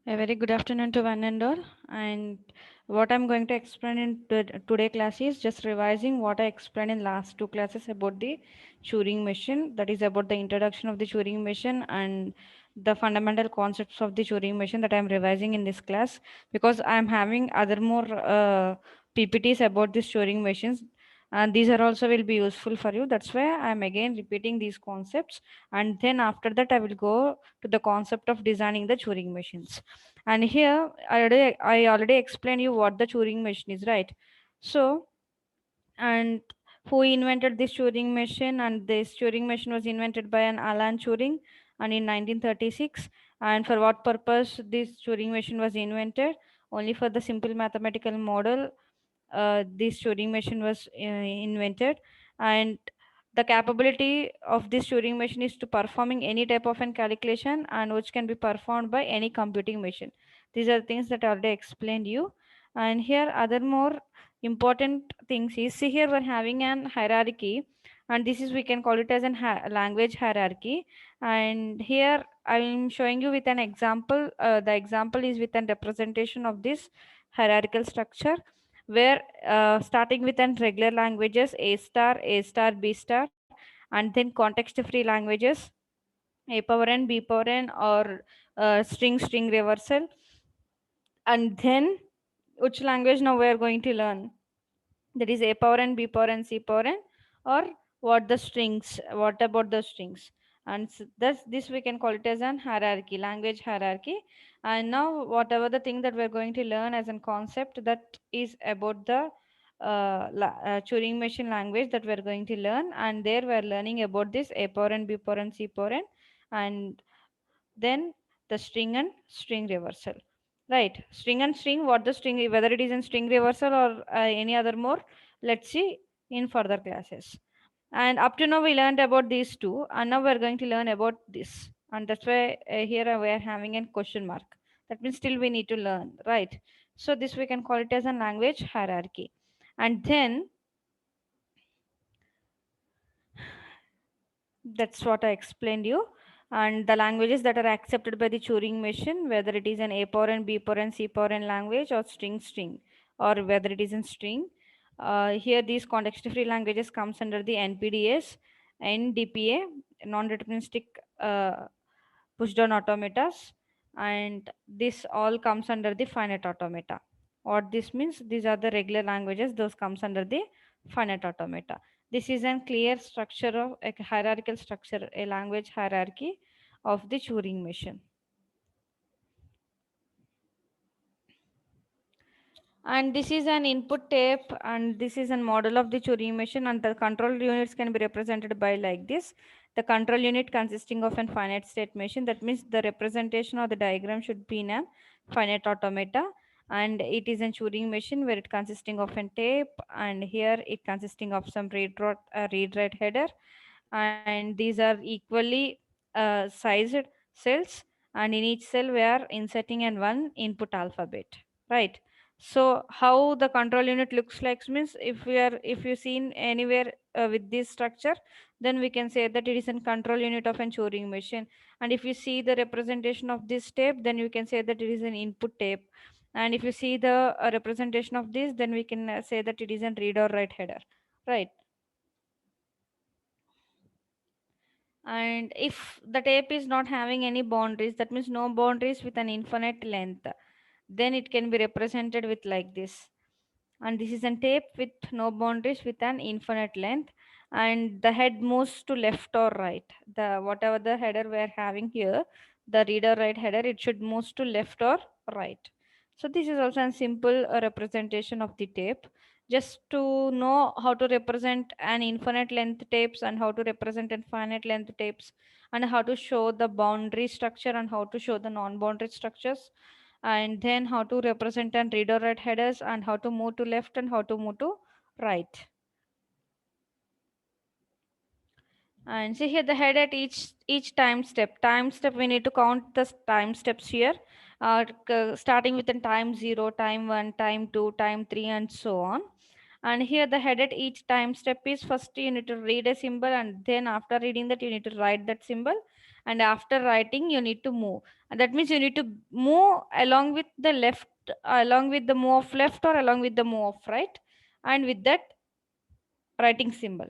A very good afternoon to one and all. And what I'm going to explain in today class is just revising what I explained in last two classes about the Turing machine. That is about the introduction of the Turing machine and the fundamental concepts of the Turing machine that I'm revising in this class, because I'm having other more PPTs about this Turing machines. And these are also will be useful for you. That's why I'm again repeating these concepts. And then after that, I will go to the concept of designing the Turing machines. And here I already explained you what the Turing machine is, right? So, and who invented this Turing machine? And this Turing machine was invented by an Alan Turing, and in 1936. And for what purpose this Turing machine was invented? Only for the simple mathematical model this Turing machine was invented. And the capability of this Turing machine is to performing any type of an calculation, and which can be performed by any computing machine. These are things that I already explained you. And here other more important things is, see here we're having an hierarchy, and this is we can call it as an language hierarchy. And here I'm showing you with an example. The example is with an representation of this hierarchical structure, where starting with an regular languages a star b star, and then context free languages a power n b power n, or string reversal. And then which language now we are going to learn, that is a power n b power n c power n, or what the strings, what about the strings. And that's this we can call it as an hierarchy, language hierarchy. And now whatever the thing that we're going to learn as a concept, that is about the Turing machine language that we're going to learn. And there we're learning about this a power n b power n c power n, and then the string and string reversal. Right, string and string, what the string, whether it is in string reversal or any other more, let's see in further classes. And up to now we learned about these two, and now we're going to learn about this. And that's why here we are having a question mark. That means still we need to learn, right? So this we can call it as a language hierarchy. And then that's what I explained you. And the languages that are accepted by the Turing machine, whether it is an A power n, B power n, C power n language, or string, or whether it is in string. Here these context-free languages comes under the NPDS, NDPA, non-deterministic push-down automatas, and this all comes under the finite automata. What this means, these are the regular languages, those comes under the finite automata. This is a clear structure of a hierarchical structure, a language hierarchy of the Turing machine. And this is an input tape, and this is a model of the Turing machine, and the control units can be represented by like this. The control unit consisting of a finite state machine, that means the representation or the diagram should be in a finite automata. And it is a Turing machine where it consisting of a tape, and here it consisting of some read write header, and these are equally sized cells, and in each cell we are inserting an one input alphabet, right? So how the control unit looks like means, if you seen anywhere with this structure, then we can say that it is a control unit of a Turing machine. And if you see the representation of this tape, then you can say that it is an input tape. And if you see the representation of this, then we can say that it is a read or write header, right? And if the tape is not having any boundaries, that means no boundaries with an infinite length, then it can be represented with like this. And this is a tape with no boundaries with an infinite length, and the head moves to left or right. The whatever the header we are having here, the reader right header, it should move to left or right. So this is also a simple representation of the tape. Just to know how to represent an infinite length tapes, and how to represent an finite length tapes, and how to show the boundary structure and how to show the non-boundary structures, and then how to represent and read or write headers, and how to move to left and how to move to right. And see here the head at each time step we need to count the time steps here, starting with the time 0, time 1, time 2, time 3, and so on. And here the head at each time step is, first you need to read a symbol, and then after reading that you need to write that symbol. and after writing you need to move, and that means you need to move along with the left, along with the move of left or along with the move of right, and with that writing symbol.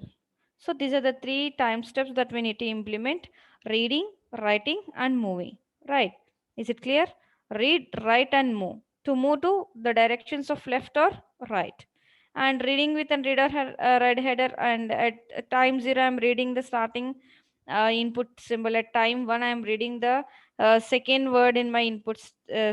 So these are the three time steps that we need to implement: reading, writing, and moving. Right? Is it clear? Read, write, and move. To move to the directions of left or right. And reading with and reader read header, and at time zero I'm reading the starting input symbol. At time one I'm reading the second word in my input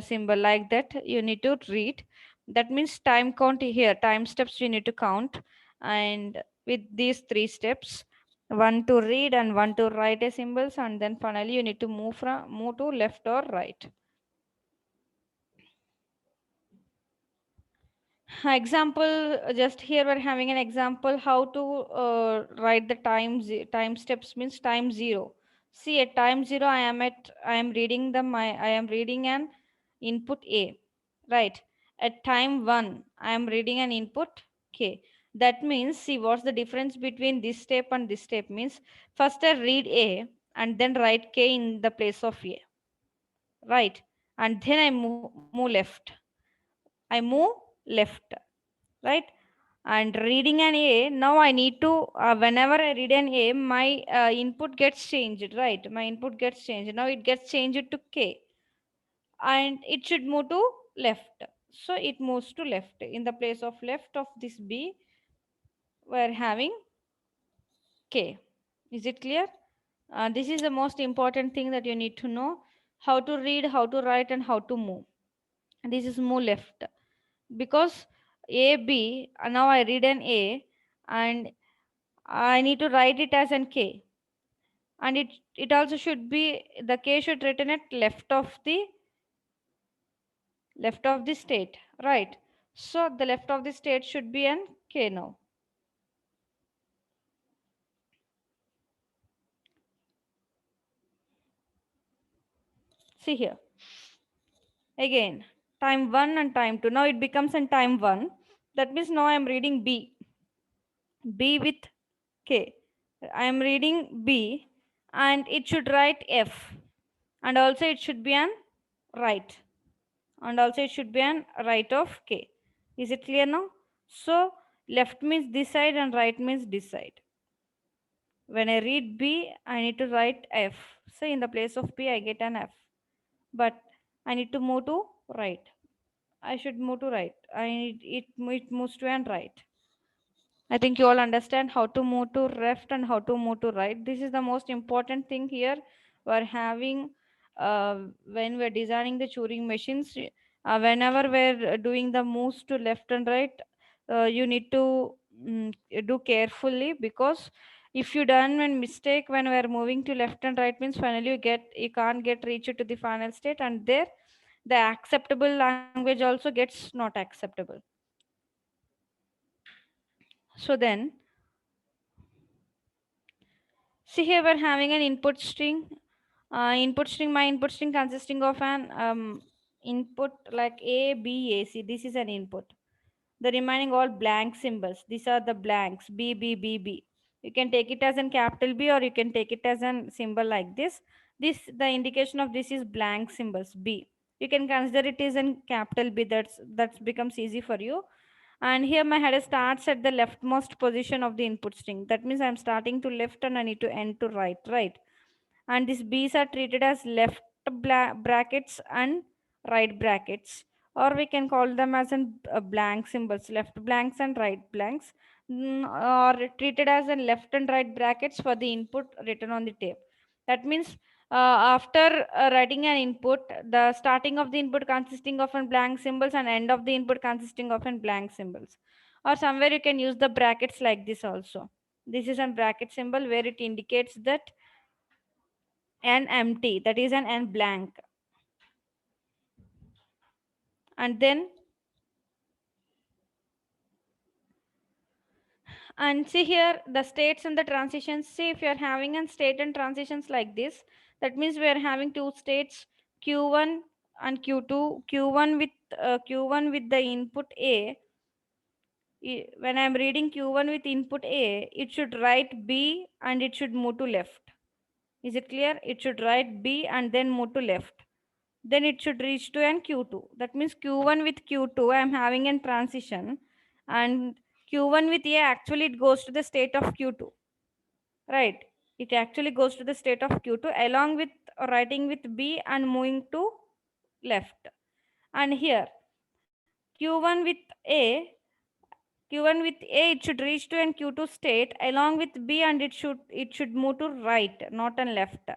symbol. Like that you need to read. That means time count here. Time steps you need to count, and with these three steps, one to read and one to write a symbols, and then finally you need to move to left or right. Example, just here we're having an example how to write the time steps means time zero. See, at time zero I am reading the my I am reading an input A, right? At time one I am reading an input K. That means, see, what's the difference between this step and this step means, first I read A and then write K in the place of A, right? And then I move left. I move left, right? And reading an A, now I need to whenever I read an A, my input gets changed, right? My input gets changed, now it gets changed to K, and it should move to left. So it moves to left. In the place of left of this B, we're having K. Is it clear? This is the most important thing that you need to know: how to read, how to write, and how to move. This is move left, because A B, now I read an A, and I need to write it as an K, and it also should be, the K should written at left of the state, right? So the left of the state should be an K now. See here again, time 1 and time 2, now it becomes in time 1. That means now I am reading B with K. I am reading B, and it should write F, and also it should be an right, and also it should be an right of K. Is it clear now? So left means this side and right means this side. When I read B, I need to write F. So in the place of B, I get an F. But I need to move to right. I should move to right. It moves to an right. I think you all understand how to move to left and how to move to right. This is the most important thing here. We're having when we're designing the Turing machines. Whenever we're doing the moves to left and right, you need to do carefully, because if you done one mistake when we're moving to left and right means finally you can't get reached to the final state, and there the acceptable language also gets not acceptable. So then, see here we're having an input string. My input string consisting of an input like A, B, A, C. This is an input. The remaining all blank symbols. These are the blanks. B, B, B, B. You can take it as an capital B, or you can take it as an symbol like this. The indication of this is blank symbols B. You can consider it as an capital B. That becomes easy for you. And here my header starts at the leftmost position of the input string. That means I'm starting to left and I need to end to right, right? And these B's are treated as left brackets and right brackets, or we can call them as in blank symbols, left blanks and right blanks, or treated as in left and right brackets for the input written on the tape. That means after writing an input, the starting of the input consisting of an blank symbols and end of the input consisting of an blank symbols, or somewhere you can use the brackets like this also. This is a bracket symbol where it indicates that an empty, that is an blank. And then, and see here the states and the transitions. See, if you are having a state and transitions like this, that means we are having two states, q1 and q2. Q1 with the input A. When I am reading q1 with input A, it should write B and it should move to left. Is it clear? It should write B and then move to left. Then it should reach to an Q2. That means Q1 with Q2, I am having a transition, and Q1 with A, actually it goes to the state of Q2, right? It actually goes to the state of Q2 along with writing with B and moving to left. And here Q1 with A, Q1 with A, it should reach to an Q2 state along with B, and it should move to right, not on left.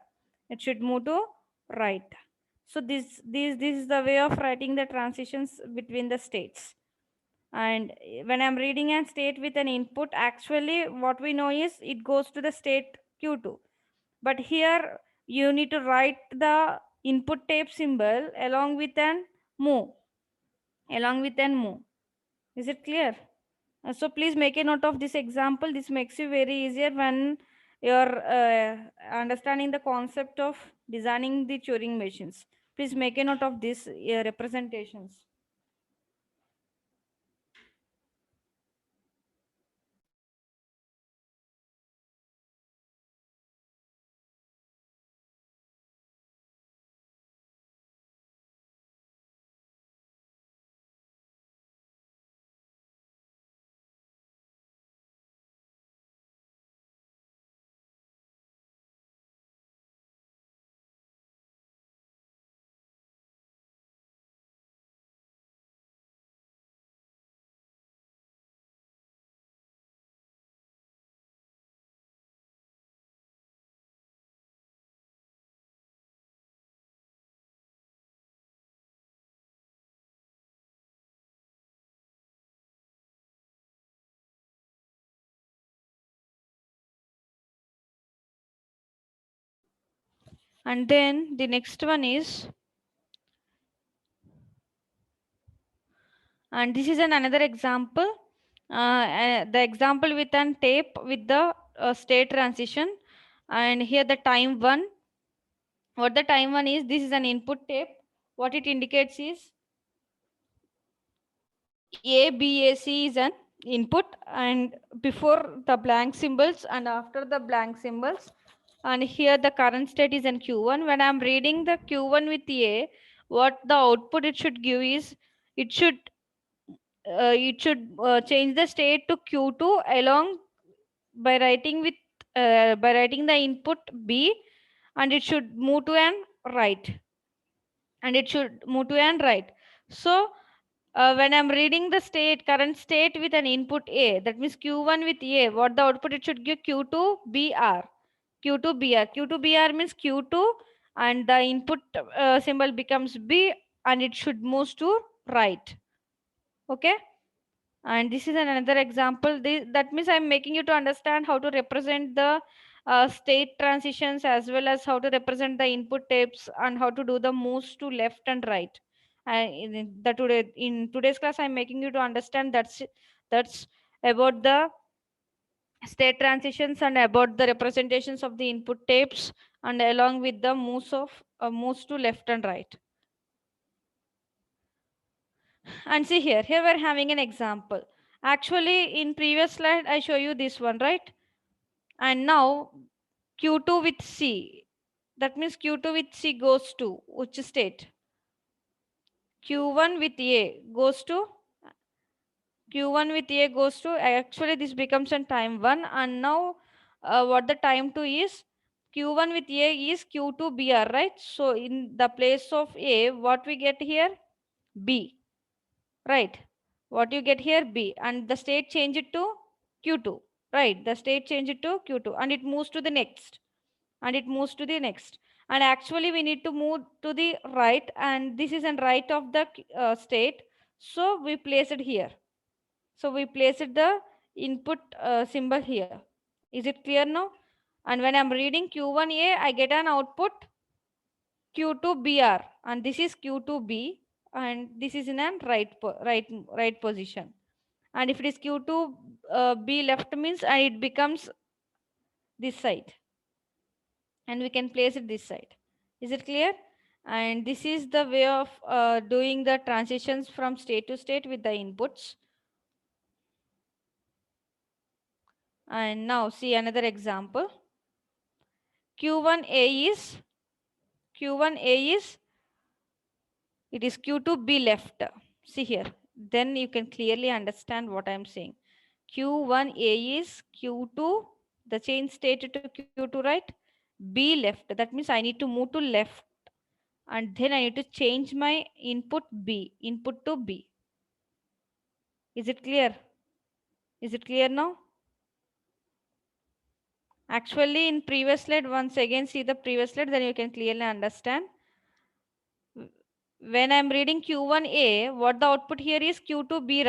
It should move to right. So this is the way of writing the transitions between the states. And when I'm reading a state with an input, actually what we know is it goes to the state Q2. But here you need to write the input tape symbol along with an move, along with an move. Is it clear? So please make a note of this example. This makes you very easier when you're understanding the concept of designing the Turing machines. Please make a note of these representations. And then the next one is, and this is another example, the example with an tape with the state transition. And here the time one, what the time one is, this is an input tape. What it indicates is ABAC is an input, and before the blank symbols and after the blank symbols. And here the current state is in Q1. When I'm reading the Q1 with A, what the output it should give is, it should change the state to Q2 along by writing with by writing the input B, and it should move to an right, and it should move to an right. So when I'm reading the current state with an input A, that means Q1 with A, what the output it should give, Q2 BR. Q2 BR. Q2 BR means Q2, and the input symbol becomes B, and it should move to right. Okay. And this is another example. That means I'm making you to understand how to represent the state transitions, as well as how to represent the input tapes and how to do the moves to left and right. In today's class, I'm making you to understand that's about the state transitions and about the representations of the input tapes, and along with the moves to left and right. And see here we're having an example. Actually, in previous slide, I show you this one, right? And now Q2 with C. That means Q2 with C goes to which state? Q1 with A goes to actually this becomes a time 1, and now what the time 2 is, Q1 with A is Q2 BR, right? So in the place of A, what we get here? B. Right, what you get here? B, and the state change it to Q2, right? The state change it to Q2, and it moves to the next, and actually we need to move to the right, and this is an right of the state, so we place it here. So we place it the input symbol here. Is it clear now? And when I'm reading Q1A, I get an output Q2BR, and this is Q2B, and this is in a right position. And if it is Q2 B left means, and it becomes this side, and we can place it this side. Is it clear? And this is the way of doing the transitions from state to state with the inputs. And now see another example. Q1A is it is Q2B left. See here. Then you can clearly understand what I am saying. Q1A is Q2, the change state to Q2, right? B left. That means I need to move to left, and then I need to change my input to B. Is it clear? Is it clear now? Actually, in previous slide, once again see the previous slide, then you can clearly understand. When I'm reading Q1A, what the output here is Q2B,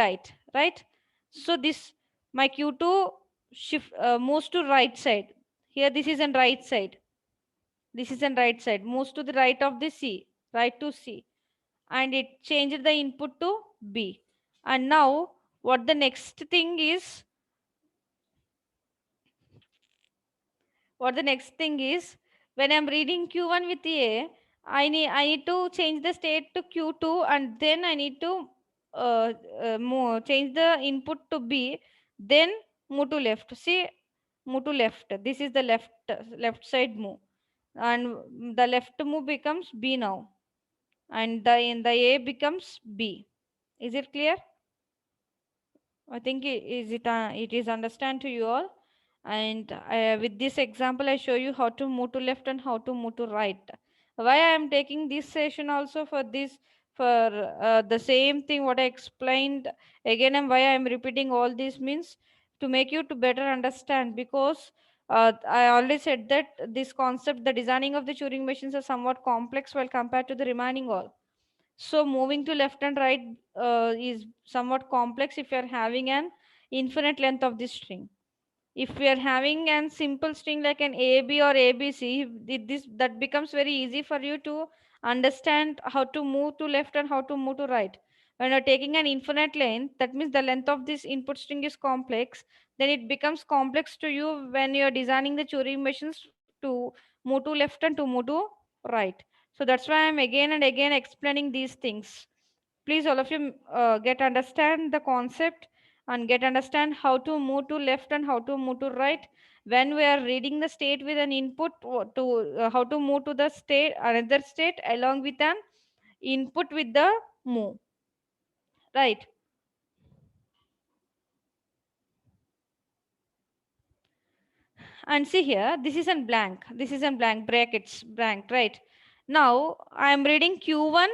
right? So this, my Q2 shift moves to right side. Here this is in right side. This is in right side. Moves to the right of the C, right to C. And it changed the input to B. And now what the next thing is, when I'm reading Q1 with A, I need to change the state to Q2, and then I need to change the input to B, then move to left. See, move to left. This is the left side move, and the left move becomes B now, and the in the A becomes B. Is it clear? I think it is understand to you all. And with this example, I show you how to move to left and how to move to right. Why I am taking this session also for this, for the same thing what I explained again, and why I am repeating all this means to make you to better understand, because I already said that this concept, the designing of the Turing machines are somewhat complex while compared to the remaining all. So moving to left and right is somewhat complex if you are having an infinite length of this string. If we are having an simple string like an AB or ABC, this that becomes very easy for you to understand how to move to left and how to move to right. When you're taking an infinite length, that means the length of this input string is complex. Then it becomes complex to you when you're designing the Turing machines to move to left and to move to right. So that's why I'm again and again explaining these things. Please, all of you, get understand the concept and get understand how to move to left and how to move to right when we are reading the state with an input to how to move to the state another state along with an input with the move, right? And see here, this is in blank, brackets blank, right? Now I am reading Q1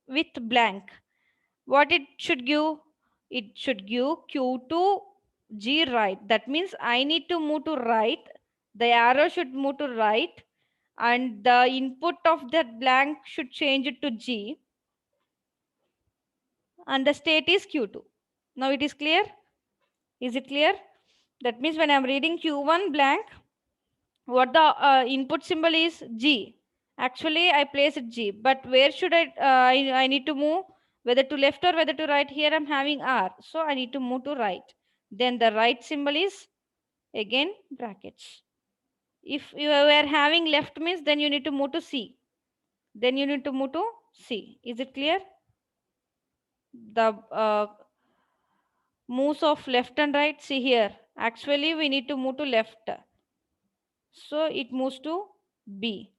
with blank. What it should give? It should give Q2 G right. That means I need to move to right. The arrow should move to right, and the input of that blank should change it to G, and the state is Q2. Now it is clear? Is it clear? That means when I'm reading Q1 blank, what the input symbol is? G. Actually, I place it G, but where should I need to move? Whether to left or whether to right? Here I'm having R, so I need to move to right. Then the right symbol is again brackets. If you were having left means, then you need to move to C. Then you need to move to C. Is it clear? The moves of left and right. See here. Actually, we need to move to left, so it moves to B.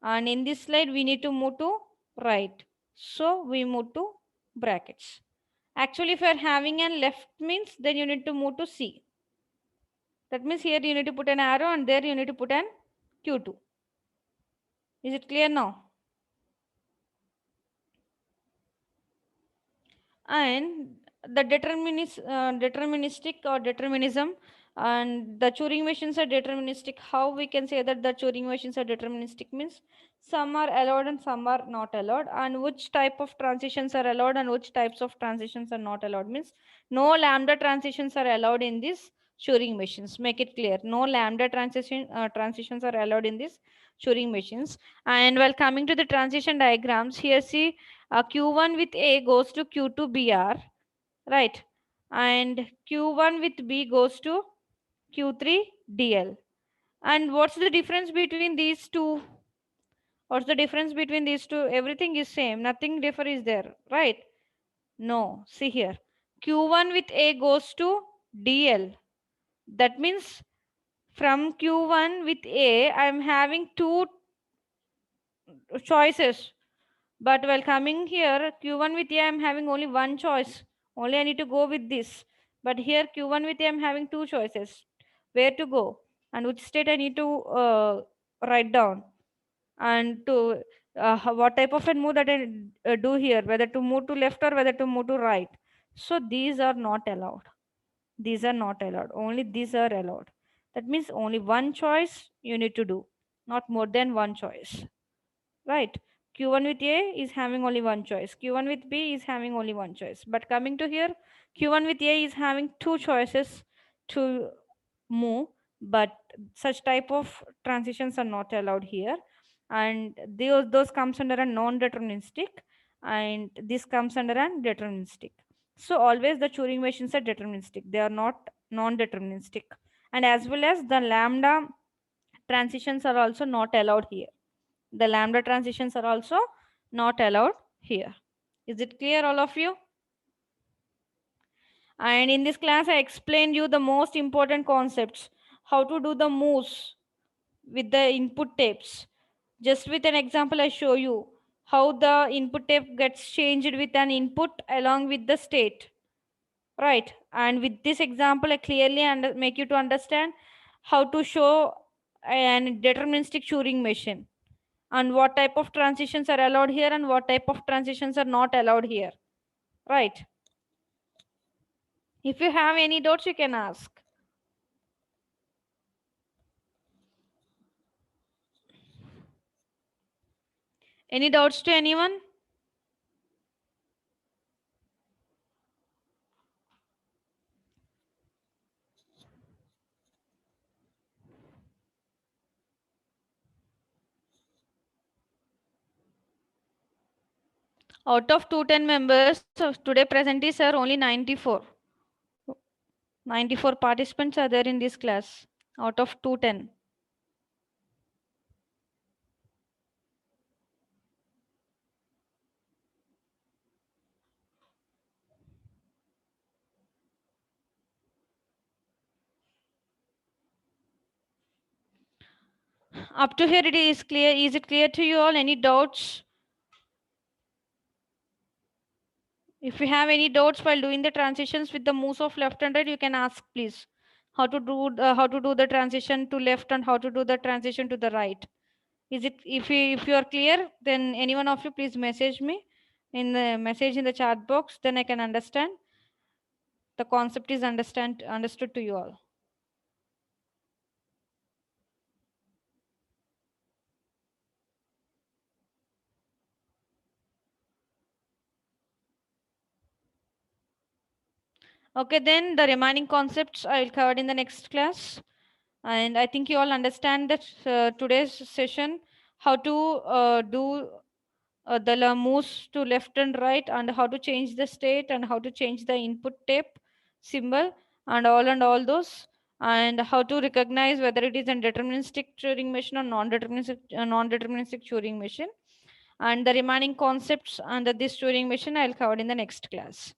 And in this slide, we need to move to right, so we move to brackets. Actually, if you are having an left means, then you need to move to C. That means here you need to put an arrow, and there you need to put an Q2. Is it clear now? And the deterministic or determinism, and the Turing machines are deterministic. How we can say that the Turing machines are deterministic means some are allowed and some are not allowed, and which type of transitions are allowed and which types of transitions are not allowed means no lambda transitions are allowed in this Turing machines. Make it clear, no lambda transitions are allowed in this Turing machines. And while coming to the transition diagrams, here see Q1 with A goes to Q2 BR, right? And Q1 with B goes to Q3 DL. And what's the difference between these two? What's the difference between these two? Everything is same. Nothing differ is there, right? No. See here. Q1 with A goes to DL. That means From Q1 with A, I'm having two choices. But while coming here, Q1 with A, I'm having only one choice. Only I need to go with this. But here, Q1 with A, I'm having two choices. Where to go and which state I need to write down. And to what type of a move that I do here, whether to move to left or whether to move to right. So these are not allowed. These are not allowed. Only these are allowed. That means only one choice you need to do, not more than one choice. Right? Q1 with A is having only one choice. Q1 with B is having only one choice. But coming to here, Q1 with A is having two choices to move, but such type of transitions are not allowed here. And those comes under a non-deterministic, and this comes under a deterministic. So always the Turing machines are deterministic. They are not non-deterministic. And as well as the lambda transitions are also not allowed here. The lambda transitions are also not allowed here. Is it clear, all of you? And in this class, I explained you the most important concepts, how to do the moves with the input tapes. Just with an example, I show you how the input tape gets changed with an input along with the state. Right. And with this example, I clearly make you to understand how to show an deterministic Turing machine and what type of transitions are allowed here and what type of transitions are not allowed here. Right. If you have any doubts, you can ask. Any doubts to anyone? Out of 210 members, so today presentees are only 94. 94 participants are there in this class out of 210. Up to here it is clear. Is it clear to you all? Any doubts? If you have any doubts while doing the transitions with the moves of left and right, you can ask please. How to do the transition to left and how to do the transition to the right. Is it if you are clear, then any one of you please message me in the message in the chat box, then I can understand. The concept is understood to you all. Okay, then the remaining concepts I will cover in the next class. And I think you all understand that today's session, how to do the moves to left and right, and how to change the state, and how to change the input tape symbol, and all those, and how to recognize whether it is a deterministic Turing machine or non-deterministic Turing machine. And the remaining concepts under this Turing machine I'll cover in the next class.